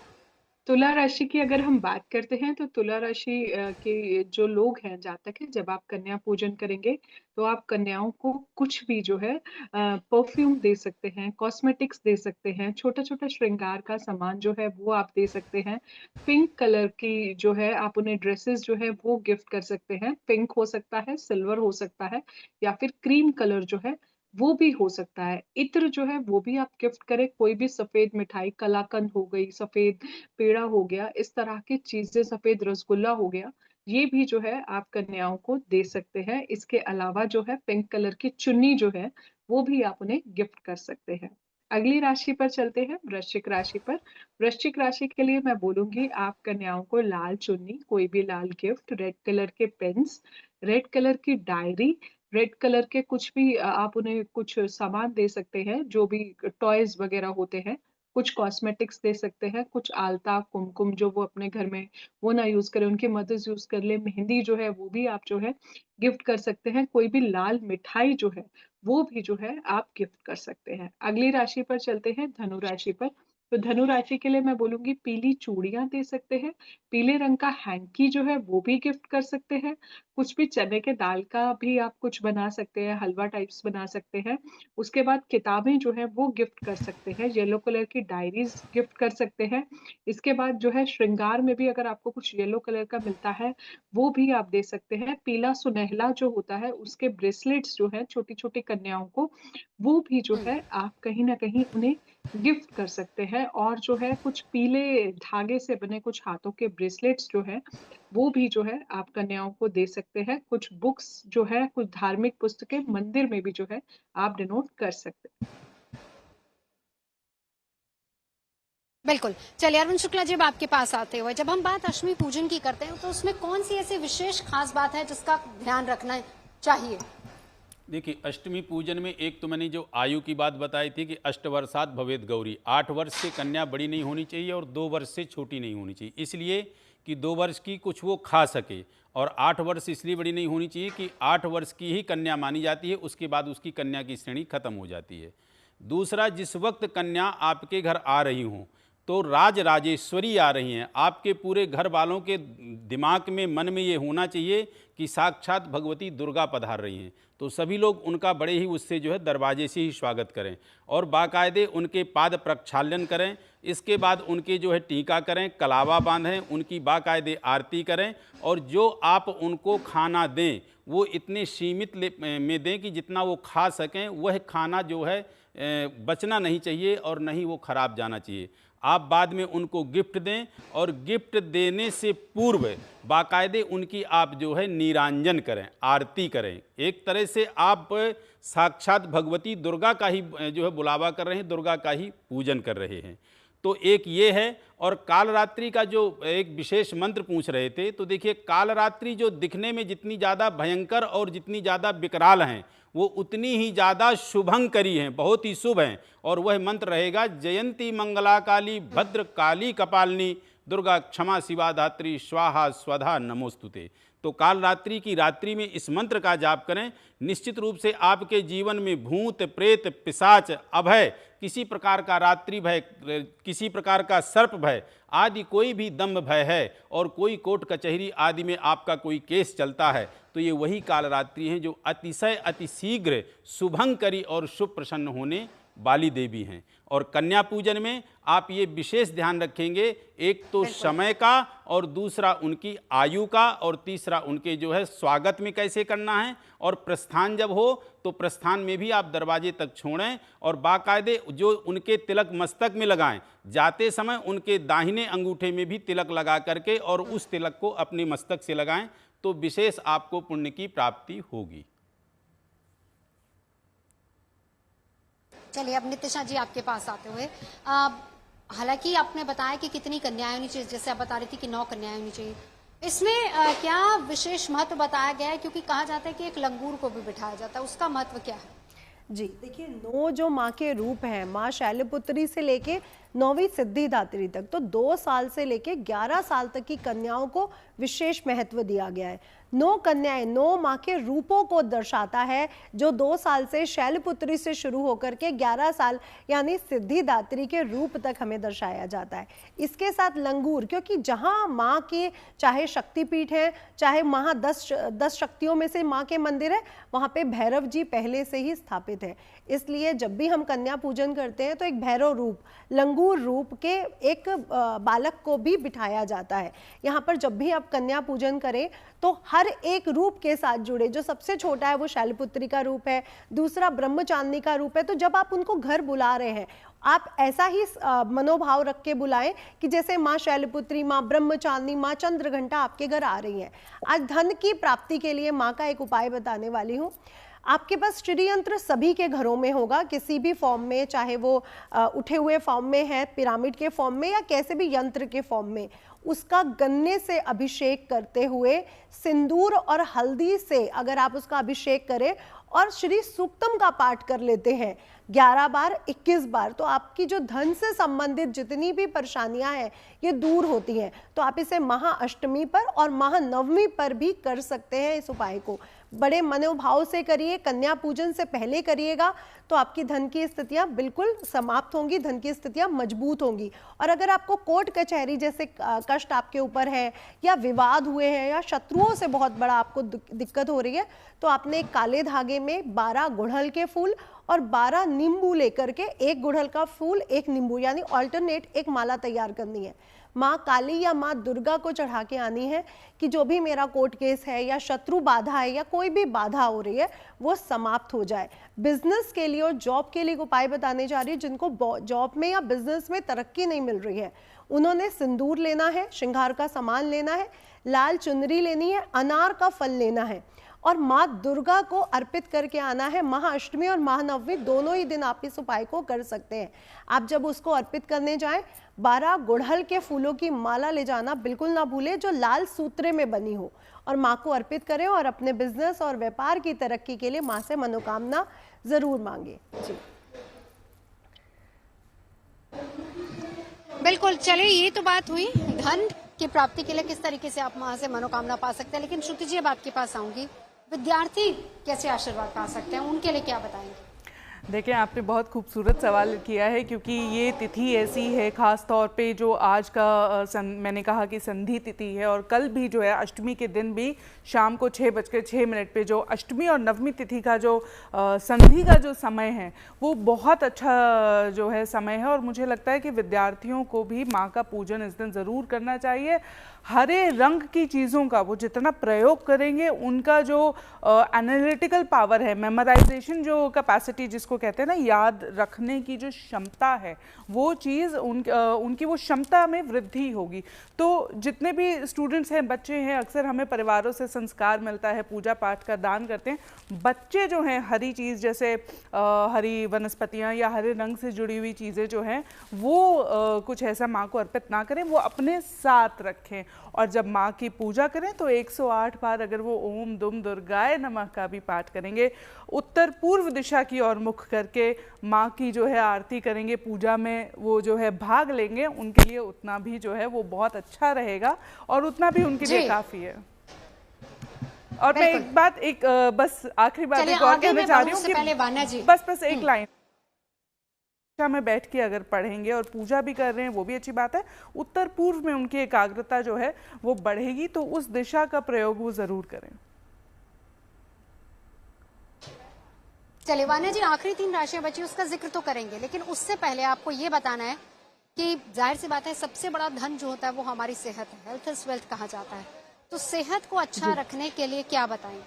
[SPEAKER 8] तुला राशि की अगर हम बात करते हैं तो तुला राशि के जो लोग हैं, जातक हैं, जब आप कन्या पूजन करेंगे तो आप कन्याओं को कुछ भी जो है परफ्यूम दे सकते हैं, कॉस्मेटिक्स दे सकते हैं, छोटा छोटा श्रृंगार का सामान जो है वो आप दे सकते हैं। पिंक कलर की जो है आप उन्हें ड्रेसेस जो है वो गिफ्ट कर सकते हैं। पिंक हो सकता है, सिल्वर हो सकता है, या फिर क्रीम कलर जो है वो भी हो सकता है। इत्र जो है वो भी आप गिफ्ट करें, कोई भी सफेद मिठाई, कलाकंद हो गई, सफेद पेड़ा हो गया, इस तरह की चीजें, सफेद रसगुल्ला हो गया, ये भी जो है आप कन्याओं को दे सकते हैं। इसके अलावा जो है पिंक कलर की चुन्नी जो है वो भी आप उन्हें गिफ्ट कर सकते हैं। अगली राशि पर चलते हैं, वृश्चिक राशि पर। वृश्चिक राशि के लिए मैं बोलूंगी आप कन्याओं को लाल चुन्नी, कोई भी लाल गिफ्ट, रेड कलर के पेन्स, रेड कलर की डायरी, रेड कलर के कुछ भी आप उन्हें कुछ सामान दे सकते हैं, जो भी टॉयज वगैरह होते हैं, कुछ कॉस्मेटिक्स दे सकते हैं, कुछ आलता कुमकुम जो वो अपने घर में वो ना यूज करें, उनकी मदर्स यूज कर ले, मेहंदी जो है वो भी आप जो है गिफ्ट कर सकते हैं। कोई भी लाल मिठाई जो है वो भी जो है आप गिफ्ट कर सकते हैं। अगली राशि पर चलते हैं, धनु राशि पर। तो धनु राशि के लिए मैं बोलूंगी पीली चूड़ियां दे सकते हैं, पीले रंग का हैंकी जो है वो भी गिफ्ट कर सकते हैं, कुछ भी चने के दाल का भी आप कुछ बना सकते हैं, हलवा टाइप्स बना सकते हैं। उसके बाद किताबें जो है वो गिफ्ट कर सकते हैं, येलो कलर की डायरीज गिफ्ट कर सकते हैं। इसके बाद जो है श्रृंगार में भी अगर आपको कुछ येलो कलर का मिलता है वो भी आप दे सकते हैं। पीला सुनहला जो होता है उसके ब्रेसलेट्स जो है छोटी छोटी कन्याओं को, वो भी जो है आप कहीं ना कहीं उन्हें गिफ्ट कर सकते हैं। और जो है कुछ पीले धागे से बने कुछ हाथों के ब्रेसलेट्स जो है वो भी जो है आप कन्याओं को दे सकते हैं। कुछ बुक्स जो है, कुछ धार्मिक पुस्तकें मंदिर में भी जो है आप डिनोट कर सकते हैं।
[SPEAKER 1] बिल्कुल। चलिए अरविंद शुक्ला जी, अब आपके पास आते हुए जब हम बात अष्टमी पूजन की करते हैं तो उसमें कौन सी ऐसी विशेष खास बात है जिसका ध्यान रखना चाहिए?
[SPEAKER 3] देखिए अष्टमी पूजन में एक तो मैंने जो आयु की बात बताई थी कि 8 वर्षात भवेद गौरी, 8 वर्ष से कन्या बड़ी नहीं होनी चाहिए और 2 वर्ष से छोटी नहीं होनी चाहिए, इसलिए कि 2 वर्ष की कुछ वो खा सके, और 8 वर्ष इसलिए बड़ी नहीं होनी चाहिए कि 8 वर्ष की ही कन्या मानी जाती है, उसके बाद उसकी कन्या की श्रेणी खत्म हो जाती है। दूसरा, जिस वक्त कन्या आपके घर आ रही हों तो राज राजेश्वरी आ रही हैं, आपके पूरे घर वालों के दिमाग में, मन में ये होना चाहिए कि साक्षात भगवती दुर्गा पधार रही हैं, तो सभी लोग उनका बड़े ही उससे जो है दरवाजे से ही स्वागत करें और बाकायदे उनके पाद प्रक्षालन करें। इसके बाद उनके जो है टीका करें, कलावा बांधें, उनकी बाकायदे आरती करें और जो आप उनको खाना दें वो इतने सीमित में दें कि जितना वो खा सकें। वह खाना जो है बचना नहीं चाहिए और नहीं वो खराब जाना चाहिए। आप बाद में उनको गिफ्ट दें और गिफ्ट देने से पूर्व बाकायदे उनकी आप जो है नीरांजन करें, आरती करें। एक तरह से आप साक्षात भगवती दुर्गा का ही जो है बुलावा कर रहे हैं, दुर्गा का ही पूजन कर रहे हैं। तो एक ये है। और कालरात्रि का जो एक विशेष मंत्र पूछ रहे थे, तो देखिए कालरात्रि जो दिखने में जितनी ज़्यादा भयंकर और जितनी ज़्यादा विकराल हैं, वो उतनी ही ज़्यादा शुभंकरी हैं, बहुत ही शुभ हैं। और वह मंत्र रहेगा, जयंती मंगला काली भद्र काली कपालिनी दुर्गा क्षमा शिवा धात्री स्वाहा स्वधा नमोस्तुते। तो काल रात्रि की रात्रि में इस मंत्र का जाप करें। निश्चित रूप से आपके जीवन में भूत प्रेत पिशाच अभय, किसी प्रकार का रात्रि भय, किसी प्रकार का सर्प भय आदि कोई भी दंभ भय है और कोई कोर्ट कचहरी आदि में आपका कोई केस चलता है, तो ये वही कालरात्रि हैं जो अतिशय अतिशीघ्र शुभंकरी और शुभ प्रसन्न होने वाली देवी हैं। और कन्या पूजन में आप ये विशेष ध्यान रखेंगे, एक तो समय का और दूसरा उनकी आयु का और तीसरा उनके जो है स्वागत में कैसे करना है। और प्रस्थान जब हो तो प्रस्थान में भी आप दरवाजे तक छोड़ें और बाकायदे जो उनके तिलक मस्तक में लगाएं, जाते समय उनके दाहिने अंगूठे में भी तिलक लगा करके और उस तिलक को अपने मस्तक से लगाएं, तो विशेष आपको पुण्य की प्राप्ति होगी।
[SPEAKER 1] चलिए अब नितिशा जी आपके पास आते हुए, हालांकि आपने बताया कि कितनी कन्याएं होनी चाहिए, जैसे आप बता रही थी कि 9 कन्याएं होनी चाहिए, इसमें क्या विशेष महत्व बताया गया है? क्योंकि कहा जाता है कि एक लंगूर को भी बिठाया जाता है, उसका महत्व क्या है?
[SPEAKER 4] जी देखिए, 9 जो माँ के रूप हैं, माँ शैलपुत्री से लेके 9वीं सिद्धिदात्री तक, तो 2 साल से लेके 11 साल तक की कन्याओं को विशेष महत्व दिया गया है। 9 कन्याएं 9 माँ के रूपों को दर्शाता है, जो 2 साल से शैलपुत्री से शुरू होकर के 11 साल यानी सिद्धिदात्री के रूप तक हमें दर्शाया जाता है। इसके साथ लंगूर, क्योंकि जहाँ माँ के चाहे शक्तिपीठ है, चाहे वहाँ 10 शक्तियों में से माँ के मंदिर है, वहाँ पे भैरव जी पहले से ही स्थापित है। इसलिए जब भी हम कन्या पूजन करते हैं तो एक भैरव रूप, लंगूर रूप के एक बालक को भी बिठाया जाता है। यहाँ पर जब भी आप कन्या पूजन करें तो हर एक रूप के साथ जुड़े, जो सबसे छोटा है वो शैलपुत्री का रूप है, दूसरा ब्रह्मचांदनी का रूप है। तो जब आप उनको घर बुला रहे हैं, आप ऐसा ही मनोभाव रख के बुलाएं कि जैसे माँ शैलपुत्री, माँ ब्रह्मचांदनी, माँ चंद्रघंटा आपके घर आ रही हैं। आज धन की प्राप्ति के लिए माँ का एक उपाय बताने वाली हूँ। आपके पास श्री यंत्र सभी के घरों में होगा, किसी भी फॉर्म में, चाहे वो उठे हुए फॉर्म में है, पिरामिड के फॉर्म में या कैसे भी यंत्र के फॉर्म में, उसका गन्ने से अभिषेक करते हुए सिंदूर और हल्दी से अगर आप उसका अभिषेक करें और श्री सूक्तम का पाठ कर लेते हैं 11 बार 21 बार, तो आपकी जो धन से संबंधित जितनी भी परेशानियां हैं ये दूर होती हैं। तो आप इसे महाअष्टमी पर और महानवमी पर भी कर सकते हैं। इस उपाय को बड़े मनोभाव से करिए, कन्या पूजन से पहले करिएगा, तो आपकी धन की स्थितियां बिल्कुल समाप्त होंगी, धन की स्थितियां मजबूत होंगी। और अगर आपको कोर्ट कचहरी जैसे कष्ट आपके ऊपर है, या विवाद हुए हैं, या शत्रुओं से बहुत बड़ा आपको दिक्कत हो रही है, तो आपने काले धागे में 12 गुड़हल के फूल और 12 नींबू लेकर के, एक गुड़हल का फूल एक नींबू यानी ऑल्टरनेट एक माला तैयार करनी है। माँ काली या माँ दुर्गा को चढ़ा के आनी है कि जो भी मेरा कोर्ट केस है या शत्रु बाधा है या कोई भी बाधा हो रही है वो समाप्त हो जाए। बिजनेस के लिए और जॉब के लिए उपाय बताने जा रही है। जिनको जॉब में या बिजनेस में तरक्की नहीं मिल रही है, उन्होंने सिंदूर लेना है, श्रृंगार का सामान लेना है, लाल चुनरी लेनी है, अनार का फल लेना है और माँ दुर्गा को अर्पित करके आना है। महाअष्टमी और महानवमी दोनों ही दिन आप इस उपाय को कर सकते हैं। आप जब उसको अर्पित करने जाएं, 12 गुड़हल के फूलों की माला ले जाना बिल्कुल ना भूलें, जो लाल सूत्रे में बनी हो, और माँ को अर्पित करें और अपने बिजनेस और व्यापार की तरक्की के लिए माँ से मनोकामना जरूर मांगे। जी
[SPEAKER 1] बिल्कुल। चलिए, ये तो बात हुई धन की प्राप्ति के लिए किस तरीके से आप माँ से मनोकामना पा सकते हैं, लेकिन श्रुति जी अब आपके पास आऊंगी, विद्यार्थी कैसे आशीर्वाद पा सकते हैं, उनके लिए क्या बताएंगे?
[SPEAKER 7] देखिए, आपने बहुत खूबसूरत सवाल किया है, क्योंकि ये तिथि ऐसी है, ख़ास तौर पे जो आज का मैंने कहा कि संधि तिथि है, और कल भी जो है अष्टमी के दिन भी शाम को 6:06 पे जो अष्टमी और नवमी तिथि का जो संधि का जो समय है वो बहुत अच्छा जो है समय है। और मुझे लगता है कि विद्यार्थियों को भी माँ का पूजन इस दिन ज़रूर करना चाहिए। हरे रंग की चीज़ों का वो जितना प्रयोग करेंगे, उनका जो एनालिटिकल पावर है, मेमोराइजेशन जो कैपेसिटी जिसको कहते हैं ना, याद रखने की जो क्षमता है, वो चीज़ उनकी वो क्षमता में वृद्धि होगी। तो जितने भी स्टूडेंट्स हैं, बच्चे हैं, अक्सर हमें परिवारों से संस्कार मिलता है, पूजा पाठ का दान करते हैं। बच्चे जो हैं हरी चीज़ जैसे हरी वनस्पतियाँ या हरे रंग से जुड़ी हुई चीज़ें जो हैं वो कुछ ऐसा माँ को अर्पित ना करें, वो अपने साथ रखें। और जब माँ की पूजा करें तो 108 बार अगर वो ओम दुम दुर्गाय नमः का भी पाठ करेंगे, उत्तर पूर्व दिशा की ओर मुख करके माँ की जो है आरती करेंगे, पूजा में वो जो है भाग लेंगे, उनके लिए उतना भी जो है वो बहुत अच्छा रहेगा और उतना भी उनके लिए काफ़ी है। और मैं बस आखिरी बात एक और कहना चाह रही हूँ कि बस एक लाइन में बैठ के अगर पढ़ेंगे और पूजा भी कर रहे हैं वो भी अच्छी बात है, उत्तर पूर्व में उनकी एकाग्रता जो है वो बढ़ेगी, तो उस दिशा का प्रयोग वो जरूर करें।
[SPEAKER 1] चलिए वान्या जी, आखिरी 3 राशियां बची, उसका जिक्र तो करेंगे, लेकिन उससे पहले आपको ये बताना है कि जाहिर सी बात है सबसे बड़ा धन जो होता है वो हमारी सेहत है, हेल्थ इज वेल्थ कहा जाता है। तो सेहत को अच्छा रखने के लिए क्या बताएंगे?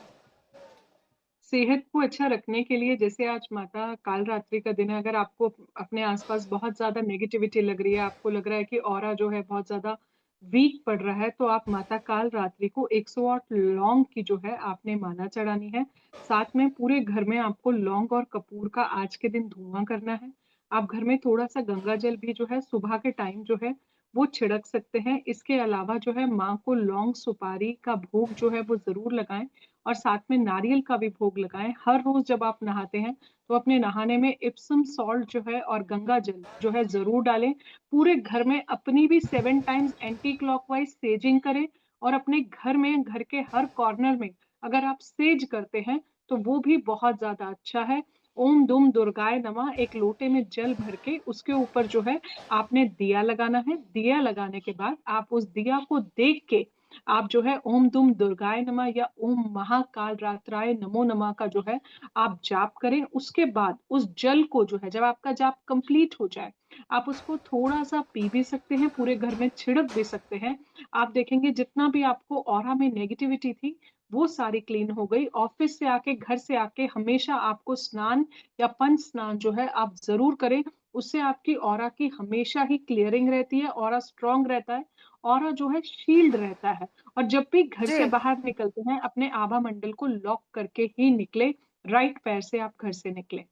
[SPEAKER 8] सेहत को अच्छा रखने के लिए, जैसे आज माता काल रात्रि का दिन है, अगर आपको अपने आसपास बहुत ज़्यादा नेगेटिविटी लग रही है, आपको लग रहा है कि ऑरा जो है बहुत ज़्यादा वीक पड़ रहा है, तो आप माता काल रात्रि को 108 लौंग की जो है आपने माला चढ़ानी है। साथ में पूरे घर में आपको लौंग और कपूर का आज के दिन धुआं करना है। आप घर में थोड़ा-सा गंगा जल भी जो है सुबह के टाइम जो है वो छिड़क सकते हैं। इसके अलावा जो है माँ को लौंग, सुपारी का भोग जो है वो ज़रूर लगाएँ और साथ में नारियल का भी भोग लगाएँ। हर रोज़ जब आप नहाते हैं, तो अपने नहाने में इप्सम सॉल्ट जो है और गंगा जल जो है ज़रूर डालें। पूरे घर में अपनी भी 7 टाइम्स एंटी क्लॉकवाइज़ सेजिंग करें और अपने घर में, घर के हर कॉर्नर में अगर आप सेज करते हैं, तो वो भी बहुत ज़्यादा अच्छा है। ओम दुम दुर्गाय नमः एक लोटे में जल भर के उसके ऊपर जो है आपने दिया लगाना है। दिया लगाने के बाद आप उस दिया को देख के आप जो है ओम दुम दुर्गाय नमः या ओम महाकाल रात्राय नमो नमः का जो है आप जाप करें। उसके बाद उस जल को जो है, जब आपका जाप कंप्लीट हो जाए, आप उसको थोड़ा-सा पी भी सकते हैं, पूरे घर में छिड़क भी सकते हैं। आप देखेंगे जितना भी आपको ऑरा में नेगेटिविटी थी, वो सारी क्लीन हो गई। ऑफिस से आके, घर से आके हमेशा आपको स्नान या पंच स्नान जो है आप ज़रूर करें। उससे आपकी ऑरा की हमेशा ही क्लियरिंग रहती है, ऑरा स्ट्रॉन्ग रहता है, ऑरा जो है शील्ड रहता है। और जब भी घर से बाहर निकलते हैं, अपने आभा मंडल को लॉक करके ही निकले, राइट पैर से आप घर से निकले।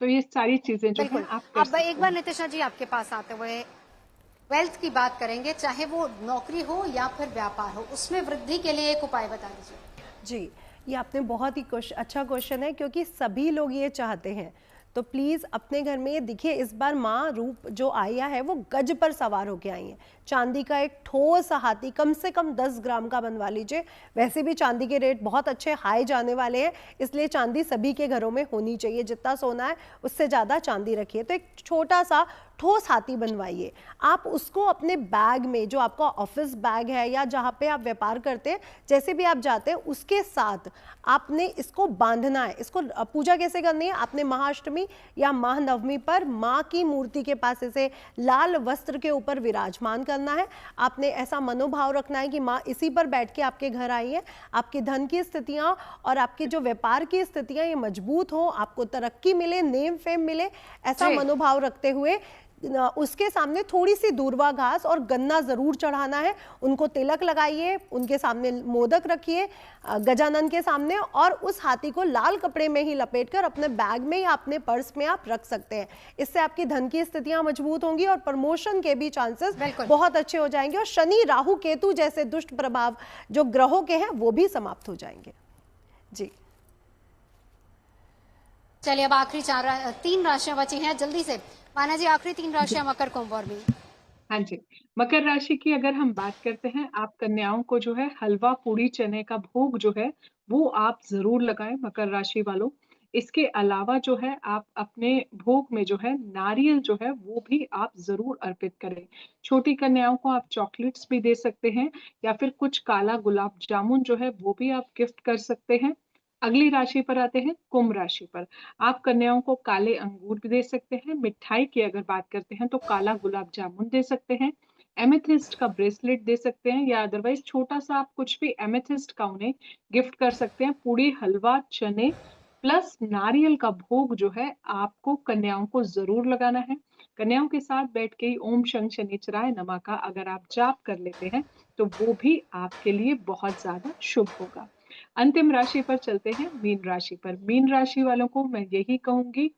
[SPEAKER 8] तो ये सारी चीजें जो है आप कर
[SPEAKER 1] अब
[SPEAKER 8] सकते
[SPEAKER 1] एक बार
[SPEAKER 8] हैं।
[SPEAKER 1] नितिशा जी आपके पास आते हुए वेल्थ की बात करेंगे, चाहे वो नौकरी हो या फिर व्यापार हो, उसमें वृद्धि के लिए एक उपाय बता दीजिए।
[SPEAKER 4] जी, ये आपने बहुत ही अच्छा क्वेश्चन है, क्योंकि सभी लोग ये चाहते हैं। तो प्लीज़ अपने घर में, देखिए इस बार माँ रूप जो आया है वो गज पर सवार होके आई है। चांदी का एक ठोस हाथी कम से कम 10 ग्राम का बनवा लीजिए। वैसे भी चांदी के रेट बहुत अच्छे हाई जाने वाले हैं, इसलिए चांदी सभी के घरों में होनी चाहिए। जितना सोना है उससे ज़्यादा चांदी रखिए। तो एक छोटा सा ठोस हाथी बनवाइए। आप उसको अपने बैग में, जो आपका ऑफिस बैग है या जहाँ पे आप व्यापार करते हैं, जैसे भी आप जाते हैं उसके साथ आपने इसको बांधना है। इसको पूजा कैसे करनी है, आपने महाअष्टमी या महानवमी पर माँ की मूर्ति के पास इसे लाल वस्त्र के ऊपर विराजमान करना है। आपने ऐसा मनोभाव रखना है कि माँ इसी पर बैठ के आपके घर आई है। आपकी धन की स्थितियाँ और आपके जो व्यापार की स्थितियाँ ये मजबूत हो, आपको तरक्की मिले, नेम फेम मिले, ऐसा मनोभाव रखते हुए उसके सामने थोड़ी सी दूर्वा घास और गन्ना जरूर चढ़ाना है। उनको तिलक लगाइए, उनके सामने मोदक रखिए गजानन के सामने, और उस हाथी को लाल कपड़े में ही लपेटकर अपने बैग में या अपने पर्स में आप रख सकते हैं। इससे आपकी धन की स्थितियां मजबूत होंगी और प्रमोशन के भी चांसेस बहुत अच्छे हो जाएंगे, और शनि, राहु, केतु जैसे दुष्ट प्रभाव जो ग्रहों के हैं वो भी समाप्त हो जाएंगे। जी
[SPEAKER 1] चलिए, अब आखिरी 3 राशियां बची हैं, जल्दी से वान्या जी आखिरी 3 राशियां मकर, कुंभ और मीन।
[SPEAKER 8] हाँ जी, मकर राशि की अगर हम बात करते हैं, आप कन्याओं को जो है हलवा, पूड़ी, चने का भोग जो है, वो आप ज़रूर लगाएँ मकर राशि वालों। इसके अलावा जो है आप अपने भोग में जो है नारियल जो है वो भी आप ज़रूर अर्पित करें। छोटी कन्याओं को आप चॉकलेट्स भी दे सकते हैं या फिर कुछ काला गुलाब जामुन जो है वो भी आप गिफ्ट कर सकते हैं। अगली राशि पर आते हैं, कुंभ राशि पर। आप कन्याओं को काले अंगूर भी दे सकते हैं, मिठाई की अगर बात करते हैं तो काला गुलाब जामुन दे सकते हैं, एमेथिस्ट का ब्रेसलेट दे सकते हैं या अदरवाइज़ छोटा-सा आप कुछ भी एमेथिस्ट का उन्हें गिफ्ट कर सकते हैं। पूड़ी, हलवा, चने प्लस नारियल का भोग जो है आपको कन्याओं को ज़रूर लगाना है। कन्याओं के साथ बैठ के ही ओम शं शनिश्चराय नमः का अगर आप जाप कर लेते हैं, तो वो भी आपके लिए बहुत ज़्यादा शुभ होगा। अंतिम राशि पर चलते हैं, मीन राशि पर। मीन राशि वालों को मैं यही कहूँगी,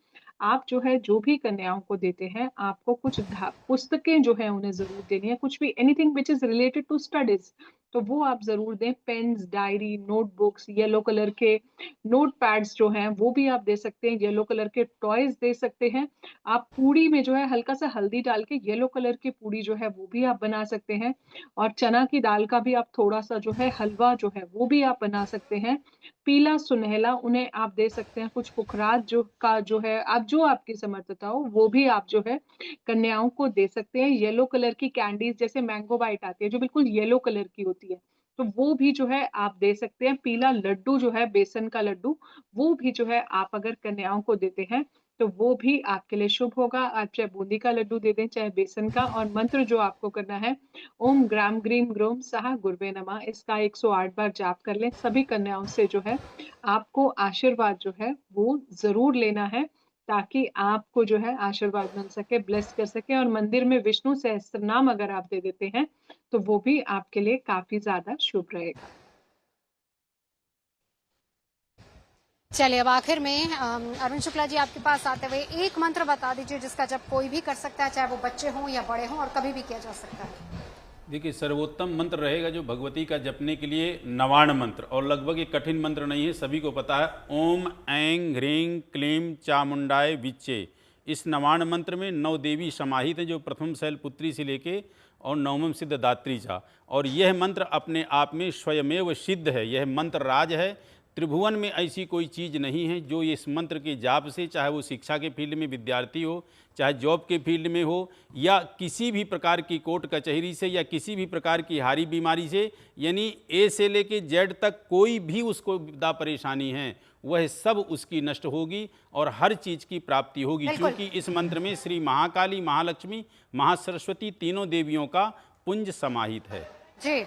[SPEAKER 8] आप जो है जो भी कन्याओं को देते हैं, आपको कुछ पुस्तकें जो हैं उन्हें ज़रूर देनी है, कुछ भी anything which is related to studies, तो वो आप ज़रूर दें। Pens, diary, notebooks, yellow colour के नोटपैड्स जो हैं, वो भी आप दे सकते हैं, येलो कलर के टॉयज़ दे सकते हैं। आप पूड़ी में जो है हल्का-सा हल्दी डाल के येलो कलर की पूड़ी जो है, वो भी आप बना सकते हैं और चना की दाल का भी आप थोड़ा-सा जो है हलवा जो है, वो भी आप बना सकते हैं। पीला सुनहला उन्हें आप दे सकते हैं, कुछ पुखराज जो है आप जो आपकी समर्थता हो, वो भी आप जो है कन्याओं को दे सकते हैं। येलो कलर की कैंडीज़ जैसे मैंगो बाइट आती है, जो बिल्कुल येलो कलर की होती है, तो वो भी जो है आप दे सकते हैं। पीला लड्डू जो है, बेसन का लड्डू, वो भी जो है आप अगर कन्याओं को देते हैं, तो वो भी आपके लिए शुभ होगा। आप चाहे बूंदी का लड्डू दे दें, चाहे बेसन का और मंत्र जो आपको करना है, ओम ग्राम ग्रीम ग्रोम सहा गुरुवे नमः, इसका 108 बार जाप कर लें। सभी कन्याओं से जो है आपको आशीर्वाद जो है वो ज़रूर लेना है, ताकि आपको जो है आशीर्वाद मिल सके, ब्लेस कर सके और मंदिर में विष्णु सहस्त्रनाम अगर आप दे देते हैं, तो वो भी आपके लिए काफ़ी ज़्यादा शुभ रहेगा।
[SPEAKER 1] चलिए अब आखिर में अरुण शुक्ला जी आपके पास आते हुए एक मंत्र बता दीजिए जिसका जब कोई भी कर सकता है, चाहे वो बच्चे हों या बड़े हों और कभी भी किया जा सकता है।
[SPEAKER 3] देखिए, सर्वोत्तम मंत्र रहेगा जो भगवती का जपने के लिए नवाण मंत्र, और लगभग ये कठिन मंत्र नहीं है, सभी को पता है। ओम ऐं ह्रीं क्लीं चामुंडाय विच्चे। इस नवाण मंत्र में 9 देवी समाहित हैं, जो प्रथम शैलपुत्री से लेके और 9वें सिद्धदात्री चा, और यह मंत्र अपने आप में स्वयमेव सिद्ध है। यह मंत्र राज है। त्रिभुवन में ऐसी कोई चीज़ नहीं है जो इस मंत्र के जाप से, चाहे वो शिक्षा के फील्ड में विद्यार्थी हो, चाहे जॉब के फील्ड में हो, या किसी भी प्रकार की कोर्ट कचहरी से, या किसी भी प्रकार की हारी बीमारी से, यानी ए से लेके जेड तक कोई भी उसको विदा परेशानी है, वह सब उसकी नष्ट होगी और हर चीज़ की प्राप्ति होगी, क्योंकि इस मंत्र में श्री महाकाली, महालक्ष्मी, महासरस्वती तीनों देवियों का पुंज समाहित है।
[SPEAKER 1] जी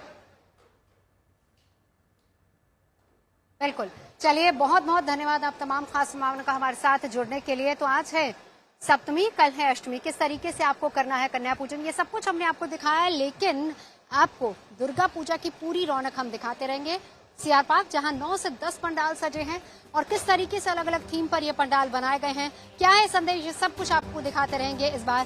[SPEAKER 1] बिल्कुल। चलिए बहुत बहुत धन्यवाद आप तमाम खास मेहमानों का हमारे साथ जुड़ने के लिए। तो आज है सप्तमी, कल है अष्टमी, किस तरीके से आपको करना है कन्या पूजन, ये सब कुछ हमने आपको दिखाया है, लेकिन आपको दुर्गा पूजा की पूरी रौनक हम दिखाते रहेंगे। सीआर पार्क, जहां 9 से 10 पंडाल सजे हैं और किस तरीके से अलग अलग थीम पर ये पंडाल बनाए गए हैं, क्या है संदेश, ये सब कुछ आपको दिखाते रहेंगे इस बार।